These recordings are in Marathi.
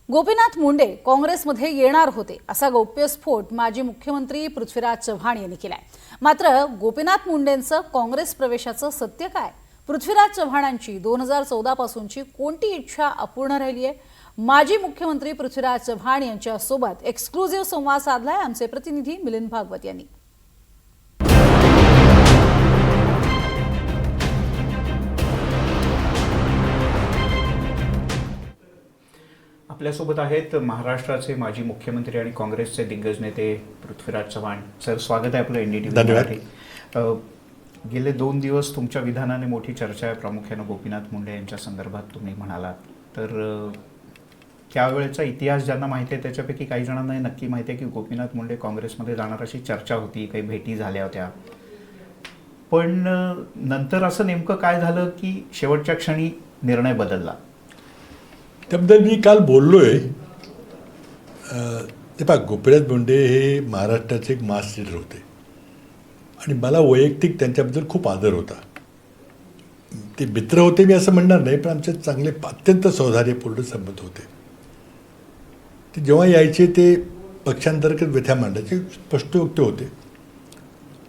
गोपीनाथ मुंडे काँग्रेसमध्ये येणार होते असा गौप्यस्फोट माजी मुख्यमंत्री पृथ्वीराज चव्हाण यांनी केलाय। मात्र गोपीनाथ मुंडेंचं काँग्रेस प्रवेशाचं सत्य काय? पृथ्वीराज चव्हाणांची 2014 पासूनची कोणती इच्छा अपूर्ण राहिली आहे? माजी मुख्यमंत्री पृथ्वीराज चव्हाण यांच्यासोबत एक्सक्लुझिव्ह संवाद साधलाय आमचे प्रतिनिधी मिलिंद भागवत यांनी। आपल्यासोबत आहेत महाराष्ट्राचे माजी मुख्यमंत्री आणि काँग्रेसचे दिग्गज नेते पृथ्वीराज चव्हाण। सर, स्वागत आहे आपलं एनडीटीव्ही। धन्यवाद। गेले 2 दिवस तुमच्या विधानाने मोठी चर्चा आहे, प्रामुख्याने गोपीनाथ मुंडे यांच्या संदर्भात तुम्ही म्हणालात। तर त्यावेळेचा इतिहास ज्यांना माहिती आहे त्याच्यापैकी काही जणांना नक्की माहिती आहे की गोपीनाथ मुंडे काँग्रेसमध्ये जाणार अशी चर्चा होती, काही भेटी झाल्या होत्या। पण नंतर असं नेमकं काय झालं की शेवटच्या क्षणी निर्णय बदलला? त्याबद्दल मी काल बोललोय। ते पहा, गोपीनाथ मुंडे हे महाराष्ट्राचे एक मास लीडर होते आणि मला वैयक्तिक त्यांच्याबद्दल खूप आदर होता। ते मित्र होते मी असं म्हणणार नाही, पण आमचे चांगले अत्यंत सौहार्दपूर्ण संबंध होते। ते जेव्हा यायचे ते पक्षांतर्गत व्यथा मांडायचे, स्पष्टोक्त होते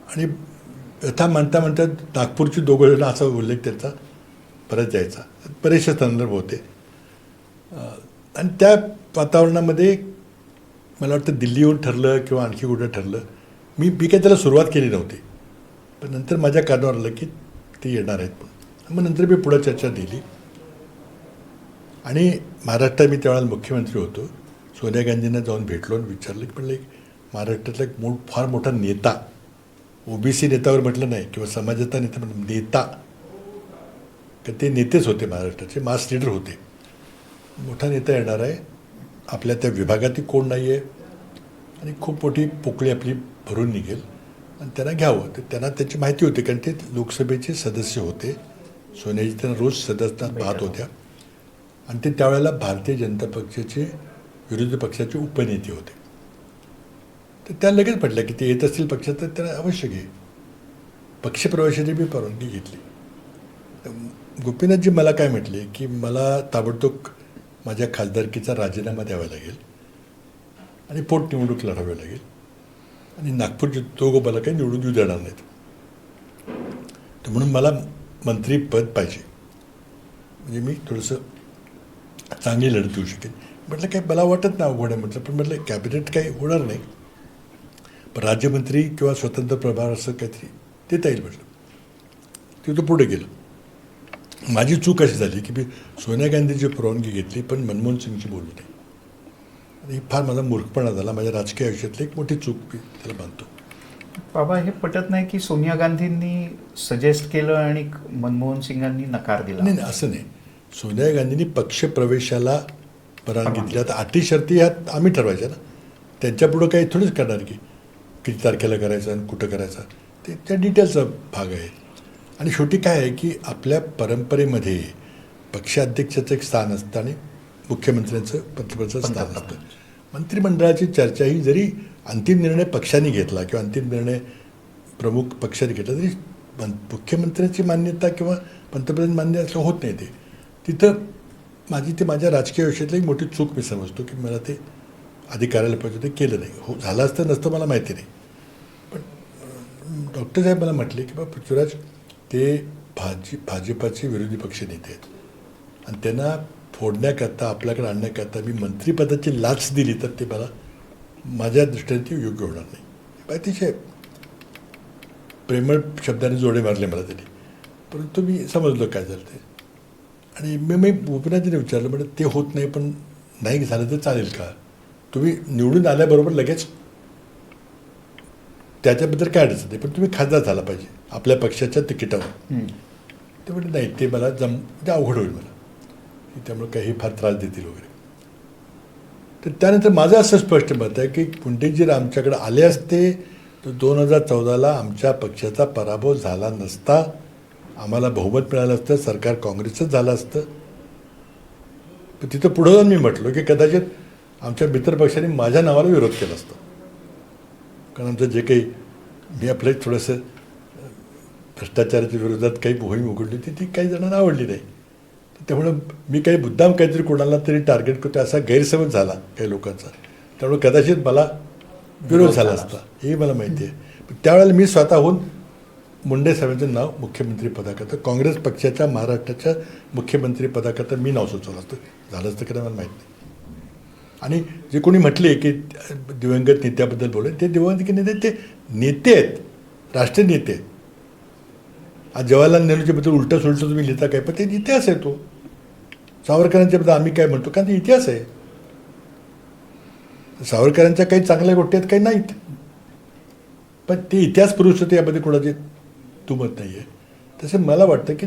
आणि व्यथा मांडता मांडता नागपूरची 2 जण असा उल्लेख त्यांचा परत जायचा, बरेचसे संदर्भ होते। आणि त्या वातावरणामध्ये मला वाटतं दिल्ली येऊन ठरलं किंवा आणखी कुठं ठरलं, मी काही त्याला सुरुवात केली नव्हती, पण नंतर माझ्या कानावर आलं की ते येणार आहेत पण मग नंतर मी पुढं चर्चा दिली आणि महाराष्ट्रात मी त्यावेळेला मुख्यमंत्री होतो। सोनिया गांधींना जाऊन भेटलो आणि विचारलं की म्हणलं महाराष्ट्रातला एक फार मोठा नेता, ओबीसी नेत्यावर म्हटलं नाही किंवा समाजाचा नेता म्हटलं, नेता, तर ते नेतेच होते, महाराष्ट्राचे मास लीडर होते। मोठा नेता येणार आहे, आपल्या त्या विभागातही कोण नाही आहे आणि खूप मोठी पोकळी आपली भरून निघेल आणि त्यांना घ्यावं। तर त्यांना त्याची माहिती होती, कारण ते लोकसभेचे सदस्य होते। सोनियाजी त्यांना रोज सदस्यांना पाहत होत्या आणि ते त्यावेळेला भारतीय जनता पक्षाचे विरोधी पक्षाचे उपनेते होते। तर त्या लगेच म्हटलं की ते येत असतील पक्षात तर त्यांना अवश्य घे। पक्षप्रवेशाची मी परवानगी घेतली। गोपीनाथजी मला काय म्हटले की मला ताबडतोब माझ्या खासदारकीचा राजीनामा द्यावा लागेल आणि पोटनिवडणूक लढावी लागेल आणि नागपूरचे 2 मला काही निवडून देऊ देणार नाहीत, तर म्हणून मला मंत्रीपद पाहिजे, म्हणजे मी थोडंसं चांगली लढत देऊ शकेन। म्हटलं काय मला वाटत नाही अवघड आहे म्हटलं, पण म्हटलं कॅबिनेट काही होणार नाही, पण राज्यमंत्री किंवा स्वतंत्र प्रभार असं काहीतरी देता येईल म्हटलं। ते तो पुढे गेलं। माझी चूक अशी झाली की मी सोनिया गांधीची परवानगी घेतली पण मनमोहन सिंगची बोललो नाही, आणि फार माझा मूर्खपणा झाला। माझ्या राजकीय आयुष्यातली एक मोठी चूक मी त्याला मानतो। बाबा, हे पटत नाही की सोनिया गांधींनी सजेस्ट केलं आणि मनमोहन सिंगांनी नकार दिला? नाही, असं नाही। सोनिया गांधींनी पक्षप्रवेशाला परवानगी दिली, आता अटी शर्ती ह्यात आम्ही ठरवायच्या ना, त्यांच्यापुढं काही थोडीच करणार की किती तारखेला करायचं आणि कुठं करायचं, ते त्या डिटेल्सचा भाग आहे। आणि शेवटी काय आहे की आपल्या परंपरेमध्ये पक्षाध्यक्षाचं एक स्थान असतं आणि मुख्यमंत्र्यांचं पंतप्रधानाचं स्थान असतं। मंत्रिमंडळाची चर्चा ही जरी अंतिम निर्णय पक्षाने घेतला किंवा अंतिम निर्णय प्रमुख पक्षाने घेतला तरी मुख्यमंत्र्यांची मान्यता किंवा पंतप्रधान मान्य असं होत नाही। ते तिथं ते माझ्या राजकीय आयुष्यातली एक मोठी चूक मी समजतो की मला ते आधी करायला पाहिजे, ते केलं नाही। हो, झालं असतं नसतं मला माहिती नाही, पण डॉक्टर साहेब मला म्हटले की बाबा पृथ्वीराज, ते भाजपाचे विरोधी पक्ष नेते आहेत आणि त्यांना फोडण्याकरता आपल्याकडे आणण्याकरता मी मंत्रिपदाची लाच दिली तर ते मला माझ्या दृष्टीने ते योग्य होणार नाही। अतिशय प्रेमळ शब्दाने जोडे मारले मला त्यांनी, परंतु मी समजलो काय झालं ते। आणि मी गोपीनाथजीने विचारलं, म्हणजे ते होत नाही, पण नाही झालं तर चालेल का? तुम्ही निवडून आल्याबरोबर लगेच त्याच्याबद्दल काय अडचण नाही, पण तुम्ही खासदार झाला पाहिजे आपल्या पक्षाच्या तिकिटावर। ते म्हणजे नाही, ते मला ते अवघड होईल मला, त्यामुळे काही फार त्रास देतील वगैरे। तर त्यानंतर माझं असं स्पष्ट मत आहे की मुंडे जर आमच्याकडे आले असते तर 2014ला आमच्या पक्षाचा पराभव झाला नसता, आम्हाला बहुमत मिळालं असतं, सरकार काँग्रेसचंच झालं असतं। पण तिथं पुढं जाऊन मी म्हटलो की कदाचित आमच्या मित्रपक्षाने माझ्या नावाला विरोध केला असता, कारण आमचं जे काही मी आपलं थोडंसं भ्रष्टाचाराच्या विरोधात काही मोहीम उघडली होती ती काही जणांना आवडली नाही, त्यामुळं मी काही मुद्दाम काहीतरी कोणाला तरी टार्गेट करतो असा गैरसमज झाला काही लोकांचा, त्यामुळे कदाचित मला विरोध झाला असता हे मला माहिती आहे. पण त्यावेळेला मी स्वतःहून मुंडे साहेबांचं नाव मुख्यमंत्री पदाकरता, काँग्रेस पक्षाच्या महाराष्ट्राच्या मुख्यमंत्री पदाकरता मी नाव सुचवलं असतं. झालं असतं की मला माहीत नाही. आणि जे कोणी म्हटले की दिवंगत नेत्याबद्दल बोलले, ते दिवंगत नेते ते नेते आहेत, राष्ट्रीय नेते आहेत. आज जवाहरलाल नेहरूच्याबद्दल उलटं सुलटं तुम्ही लिहिता काय, पण ते इतिहास आहे. तो सावरकरांच्याबद्दल आम्ही काय म्हणतो, कारण ते इतिहास आहे. सावरकरांच्या काही चांगल्या गोष्टी आहेत, काही नाहीत, पण ते इतिहास पुरुष होते, यामध्ये कोणाचे दुमत नाही आहे. तसं मला वाटतं की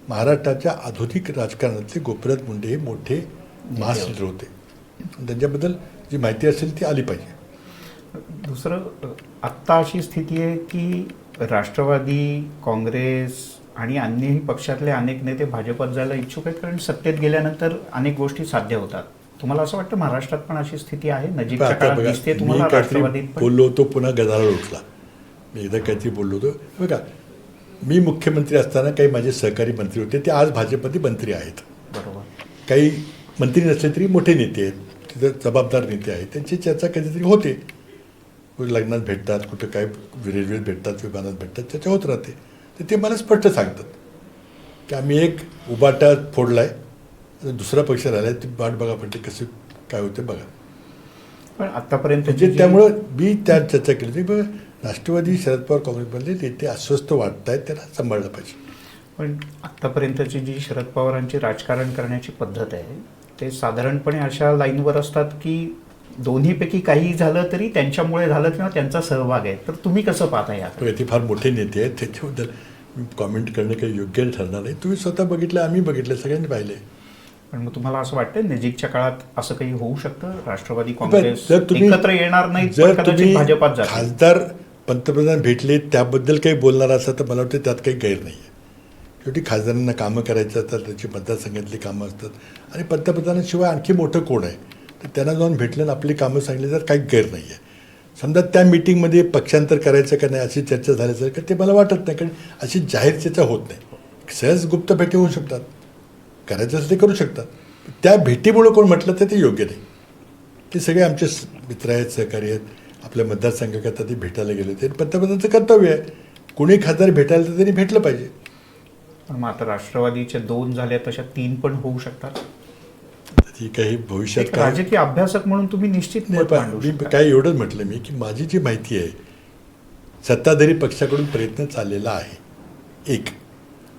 महाराष्ट्राच्या आधुनिक राजकारणातले गोपीनाथ मुंडे हे मोठे मास लीडर होते. त्यांच्याबद्दल जी माहिती असेल ती आली पाहिजे. दुसरं, आत्ता अशी स्थिती आहे की राष्ट्रवादी, काँग्रेस आणि अन्यही पक्षातले अनेक नेते भाजपात जायला इच्छुक आहेत, कारण सत्तेत गेल्यानंतर अनेक गोष्टी साध्य होतात. तुम्हाला असं वाटतं महाराष्ट्रात पण अशी स्थिती आहे? नजीकच्या आता काळात बघा, दिसते मी तुम्हाला काहीतरी राष्ट्रवादीत पण? बोललो होतो, पुन्हा गदारोळ उठला. मी एकदा काहीतरी बोललो होतो. बघा, मी मुख्यमंत्री असताना काही माझे सहकारी मंत्री होते, ते आज भाजपमध्ये मंत्री आहेत. बरोबर. काही मंत्री नसले तरी मोठे नेते आहेत, तिथं जबाबदार नेते आहेत, त्यांची चर्चा कधीतरी होते. कुठे लग्नात भेटतात, कुठं काय रेल्वेत भेटतात, विमानात भेटतात, चर्चा होत राहते. तर ते मला स्पष्ट सांगतात की आम्ही एक उबाटा फोडला आहे, दुसरा पक्ष राहिला आहे, ती वाट बघा पडते कसं काय होते बघा. पण आतापर्यंत म्हणजे त्यामुळं मी त्या चर्चा केली होती. बघा, राष्ट्रवादी, शरद पवार, काँग्रेसमधले नेते अस्वस्थ वाटत आहेत, त्यांना सांभाळलं पाहिजे. पण आत्तापर्यंतची जी शरद पवारांची राजकारण करण्याची पद्धत आहे, ते साधारणपणे अशा लाईनवर असतात की दोन्हीपैकी काही झालं तरी त्यांच्यामुळे झालं किंवा त्यांचा सहभाग आहे. तर तुम्ही कसं पाहता यात? ते फार मोठे नेते आहेत, त्याच्याबद्दल मी कॉमेंट करणं काही योग्य ठरणार नाही. तुम्ही स्वतः बघितलं, आम्ही बघितलं, सगळ्यांनी पाहिले. पण मग तुम्हाला असं वाटतं नजीकच्या काळात असं काही होऊ शकतं? राष्ट्रवादी, काँग्रेस जर तुम्ही एकत्र येणार नाही, जर कदाचित तुम्ही भाजपात जातील. खासदार, पंतप्रधान भेटले, त्याबद्दल काही बोलणार असं तर मला वाटतं त्यात काही गैर नाही आहे. शेवटी खासदारांना कामं करायचं असतात, त्यांची मतदारसंघातली कामं असतात, आणि पंतप्रधानाशिवाय आणखी मोठं कोण आहे, तर त्यांना जाऊन भेटलं आणि आपली कामं सांगली तर काही गैर नाही आहे. समजा त्या मिटिंगमध्ये पक्षांतर करायचं का नाही अशी चर्चा झाल्याचं का ते मला वाटत नाही, कारण अशी जाहीर चर्चा होत नाही. सहज गुप्त भेटी होऊ शकतात, करायचं असं ते करू शकतात. त्या भेटीमुळं कोण म्हटलं तर ते योग्य नाही. ते सगळे आमचे मित्र आहेत, सहकारी आहेत, आपल्या मतदारसंघाकरता ते भेटायला गेले होते. पंतप्रधानाचं कर्तव्य आहे, कोणी खासदार भेटायला तर त्यांनी भेटलं पाहिजे. पण मग आता राष्ट्रवादीच्या 2 झाल्या, तशा 3 पण होऊ शकतात. ती काही भविष्यात एक काय राजकीय अभ्यासक म्हणून तुम्ही निश्चित नाही, मत पण मांडू मी शकता. काय एवढंच म्हटलं मी की माझी जी माहिती आहे, सत्ताधारी पक्षाकडून प्रयत्न चाललेला आहे. एक,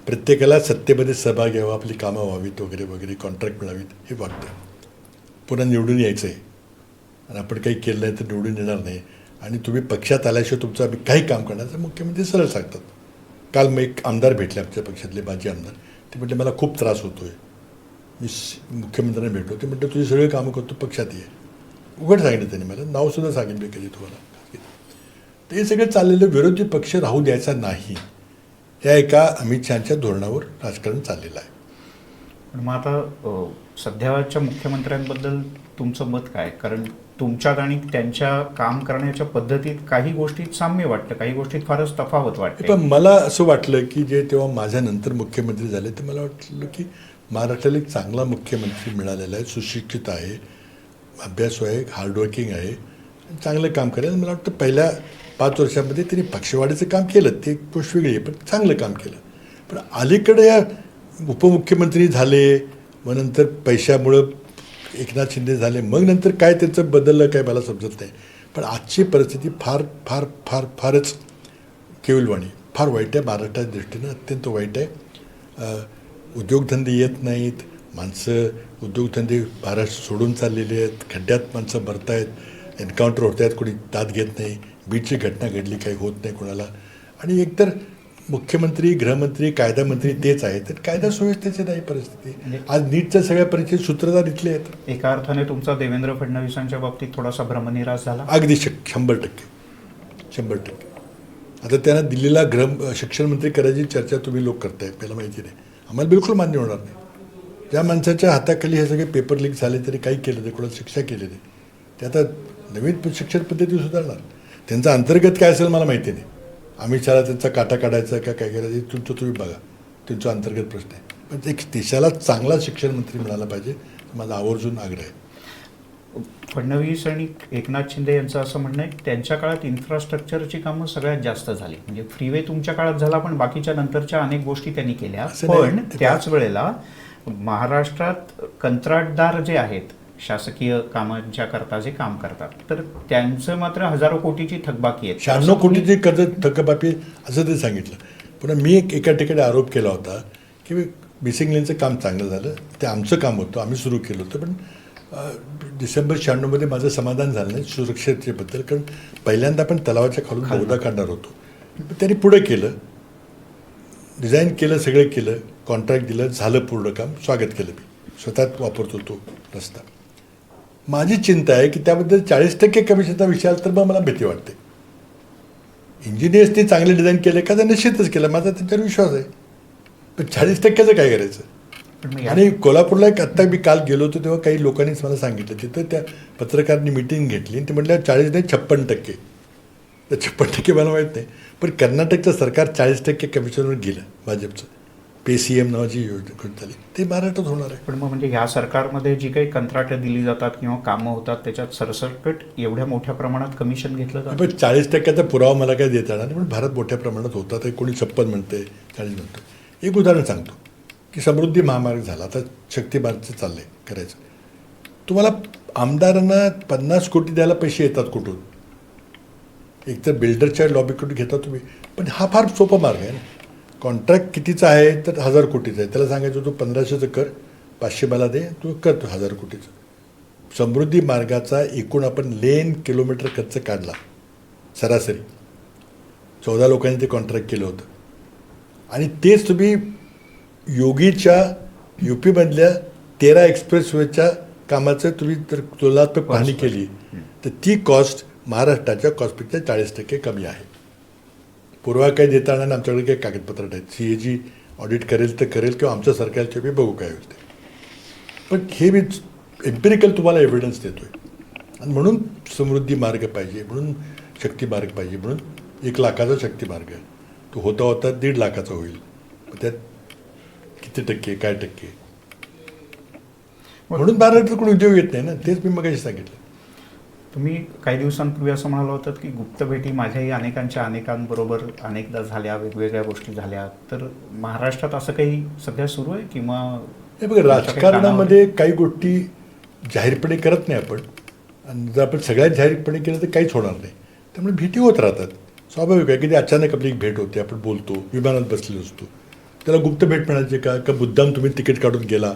प्रत्येकाला सत्तेमध्ये सहभाग घ्यावा, आपली कामं व्हावीत वगैरे वगैरे, कॉन्ट्रॅक्ट मिळावीत हे वाटतं. पुन्हा निवडून यायचं आहे, आणि आपण काही केलं नाही तर निवडून येणार नाही, आणि तुम्ही पक्षात आल्याशिवाय तुमचं आम्ही काही काम करणार, तर मुख्यमंत्री सरळ सांगतात. काल मग एक आमदार भेटले, आमच्या पक्षातले माजी आमदार, ते म्हटले मला खूप त्रास होतो आहे, मी मुख्यमंत्र्यांना भेटलो. ते म्हटलं तुझी सगळे कामं करतो, पक्षात ये. उघड सांगितलं त्यांनी, मला नावसुद्धा सांगितलं कधी तुम्हाला. ते सगळं चाललेलं विरोधी पक्ष राहू द्यायचा नाही, या एका अमित शहाच्या धोरणावर राजकारण चाललेलं आहे. पण मग आता सध्याच्या मुख्यमंत्र्यांबद्दल तुमचं मत काय? कारण तुमच्यात आणि त्यांच्या काम करण्याच्या पद्धतीत काही गोष्टीत साम्य वाटतं, काही गोष्टीत फारच तफावत वाटते. पण मला असं वाटलं की जे तेव्हा माझ्यानंतर मुख्यमंत्री झाले, तर मला वाटलं की महाराष्ट्राला एक चांगला मुख्यमंत्री मिळालेला आहे, सुशिक्षित आहे, अभ्यासू आहे, हार्डवर्किंग आहे, चांगलं काम करेल. मला वाटतं पहिल्या 5 वर्षामध्ये त्यांनी पक्षवाढीचं काम केलं, ते एक गोष्ट वेगळी आहे, पण चांगलं काम केलं. पण अलीकडे या उपमुख्यमंत्री झाले, मग नंतर पैशामुळं एकनाथ शिंदे झाले, मग नंतर काय त्यांचं बदललं काय मला समजत नाही. पण आजची परिस्थिती फार फार फार फारच केविलवाणी, फार वाईट आहे. महाराष्ट्राच्या दृष्टीनं अत्यंत वाईट आहे. उद्योगधंदे येत नाहीत, माणसं उद्योगधंदे महाराष्ट्र सोडून चाललेले आहेत, खड्ड्यात माणसं मरत आहेत, एन्काउंटर होत आहेत, कोणी दाद घेत नाही, बीडची घटना घडली, काही होत नाही कोणाला. आणि एकतर मुख्यमंत्री, गृहमंत्री, कायदा मंत्री तेच आहेत, तर कायदा सुव्यवस्थेची नाही परिस्थिती. आज नीटच्या सगळ्या परीक्षेत सूत्रधार इथले आहेत. एका अर्थाने तुमचा देवेंद्र फडणवीसांच्या बाबतीत थोडासा भ्रमनिरास झाला. अगदी 100%. आता त्यांना दिल्लीला शिक्षण मंत्री करायची चर्चा तुम्ही लोक करताय, मला माहिती नाही, आम्हाला बिलकुल मान्य होणार नाही. ज्या माणसाच्या हाताखाली हे सगळे पेपर लीक झाले तरी काही केलं नाही, कोणाला शिक्षा केली नाही, ते आता नवीन शिक्षण पद्धती सुधारणार. त्यांचा अंतर्गत काय असेल मला माहिती नाही. अमित शहाला त्यांचा काटा काढायचा का काय करायचं तुमचं तुम्ही बघा, तुमचा अंतर्गत प्रश्न आहे. पण एक देशाला चांगला शिक्षण मंत्री मिळाला पाहिजे माझा आवर्जून आग्रह आहे. फडणवीस आणि एकनाथ शिंदे यांचं असं म्हणणं आहे की त्यांच्या काळात इन्फ्रास्ट्रक्चरची कामं सगळ्यात जास्त झाली. म्हणजे फ्रीवे तुमच्या काळात झाला, पण बाकीच्या नंतरच्या अनेक गोष्टी त्यांनी केल्या. असं नाही. पण त्याच वेळेला महाराष्ट्रात कंत्राटदार जे आहेत शासकीय कामांच्या करता जे काम करतात, तर त्यांचं मात्र हजारो कोटीची थकबाकी आहे. 96 कोटीची कर्ज थकबाकी असं ते सांगितलं. पुन्हा मी एका ठिकाणी आरोप केला होता की मिसिंग लेनचं काम चांगलं झालं, ते आमचं काम होतं, आम्ही सुरू केलं होतं. पण डिसेंबर 96 माझं समाधान झालं नाही सुरक्षेबद्दल, कारण पहिल्यांदा आपण तलावाच्या खालून बोगदा काढणार होतो. पण त्यांनी पुढे केलं, डिझाईन केलं, सगळं केलं, कॉन्ट्रॅक्ट दिलं, झालं पूर्ण काम, स्वागत केलं. मी स्वतः वापरतो तो रस्ता. माझी चिंता आहे की त्याबद्दल 40% कमिशनचा विषय आला तर मग मला भीती वाटते. इंजिनियर्सनी चांगले डिझाईन केले का तर निश्चितच केलं, माझा त्यांच्यावर विश्वास आहे. पण 40%चं काय करायचं. पण मग आणि कोल्हापूरला एक आत्ता मी काल गेलो होतो तेव्हा काही लोकांनीच मला सांगितलं, तिथं त्या पत्रकारांनी मिटिंग घेतली आणि ते म्हटलं 40 नाही 56%. तर 56% मला माहीत नाही, पण कर्नाटकचं सरकार 40% कमिशनवर गेलं भाजपचं. PCM नावाची योजना झाली, ते महाराष्ट्रात होणार आहे. पण मग म्हणजे ह्या सरकारमध्ये जी काही कंत्राटं दिली जातात किंवा कामं होतात त्याच्यात सरसकट एवढ्या मोठ्या प्रमाणात कमिशन घेतलं जातं. पण 40%चा पुरावा मला काय देता येणार नाही, पण भारत मोठ्या प्रमाणात होतात. कोणी 56 म्हणते, 40 म्हणतं. एक उदाहरण सांगतो की समृद्धी महामार्ग झाला, आता शक्तिमार्गचं चाललंय करायचं. तुम्हाला आमदारांना 50 कोटी द्यायला पैसे येतात कुठून? एक तर बिल्डरच्या लॉबीकडून घेता तुम्ही, पण हा फार सोपा मार्ग आहे ना. कॉन्ट्रॅक्ट कितीचा आहे तर 1000 कोटीचा आहे, त्याला सांगायचं तू 1500चं कर, 500 मला दे, तू करतो 1000 कोटीचं. समृद्धी मार्गाचा एकूण आपण लेन किलोमीटर खर्च काढला सरासरी 14 लोकांनी ते कॉन्ट्रॅक्ट केलं होतं. आणि तेच तुम्ही योगीच्या UP-मधल्या 13 एक्सप्रेसवेच्या कामाचं तुम्ही जर तुलनात्मक पाहणी केली तर ती कॉस्ट महाराष्ट्राच्या कॉस्टपेक्षा 40% कमी आहे. पूर्वा काही देताना आमच्याकडे काही कागदपत्र आहेत, CAG ऑडिट करेल तर करेल किंवा आमच्या सरकारच्या मी बघू काय होते. पण हे मी एम्पिरिकल तुम्हाला एव्हिडन्स देतो आहे. आणि म्हणून समृद्धी मार्ग पाहिजे, म्हणून शक्ती मार्ग पाहिजे, म्हणून 1 लाखाचा शक्ती मार्ग आहे. तो होता होता 1.5 लाखाचा होईल. त्यात किती टक्के काय टक्के, म्हणून महाराष्ट्राकडून उद्योग येत नाही ना. तेच मी मगाशी सांगितलं. तुम्ही काही दिवसांपूर्वी असं म्हणाला होतात की गुप्त भेटी माझ्याही अनेकांबरोबर अनेकदा झाल्या, वेगवेगळ्या गोष्टी झाल्या. तर महाराष्ट्रात असं काही सध्या सुरू आहे किंवा हे बघा, राजकारणामध्ये काही गोष्टी जाहीरपणे करत नाही आपण. आणि जर आपण सगळ्यात जाहीरपणे केलं तर काहीच होणार नाही. त्यामुळे भेटी होत राहतात, स्वाभाविक आहे की ते अचानक आपली एक भेट होते, आपण बोलतो, विमानात बसलेलो असतो, त्याला गुप्त भेट म्हणायचे का मुद्दाम तुम्ही तिकीट काढून गेला,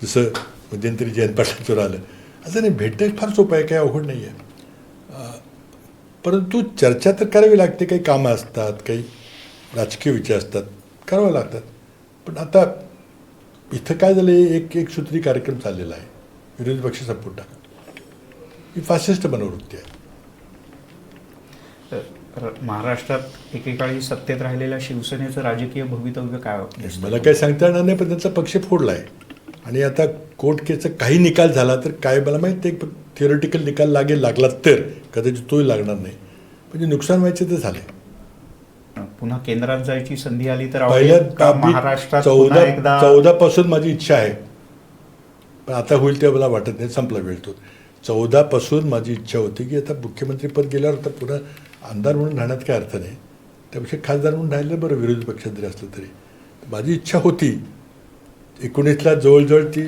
जसं मध्यंतरी जयंत पाटलांचं आलं. असं नाही, भेटणं फार सोपं आहे, काही अवघड नाही आहे. परंतु चर्चा तर करावी लागते. काही कामं असतात, काही राजकीय विषय असतात, करावं लागतात. पण आता इथं काय झालं, एक सूत्री कार्यक्रम चाललेला आहे, विरोधी पक्ष संपून टाका, ही फासिस्ट मनोवृत्ती आहे. महाराष्ट्रात एकेकाळी सत्तेत राहिलेल्या शिवसेनेचं राजकीय भवितव्य काय दिसतं? मला काही सांगता येणार नाही, पण त्यांचा पक्ष फोडला आहे. आणि आता कोर्ट केसचा काही निकाल झाला तर काय मला माहीत नाही, थिअरिटिकल निकाल लागला तर कदाचित तोही लागणार नाही. म्हणजे नुकसान व्हायचं तर झालंय. पुन्हा केंद्रात जायची संधी आली तर पहिल्या महाराष्ट्रात पुन्हा एकदा 14 पासून माझी इच्छा आहे, पण आता होईल तेव्हा मला वाटत नाही, संपला वेळ तो. 14 पासून माझी इच्छा होती की आता मुख्यमंत्रीपद गेल्यावर आता पुन्हा आमदार म्हणून राहण्यात काय अर्थ नाही, त्यापेक्षा खासदार म्हणून राहिलं बरं, विरोधी पक्षात जरी असलं तरी. माझी इच्छा होती. 19ला जवळजवळ ती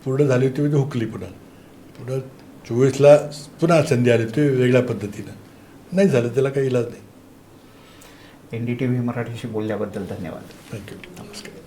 पूर्ण झाली होती, म्हणजे हुकली. पुन्हा 24ला पुन्हा संधी आली होती वेगळ्या पद्धतीनं, नाही झालं, त्याला काही इलाज नाही. NDTV मराठीशी बोलल्याबद्दल धन्यवाद. थँक्यू, नमस्कार.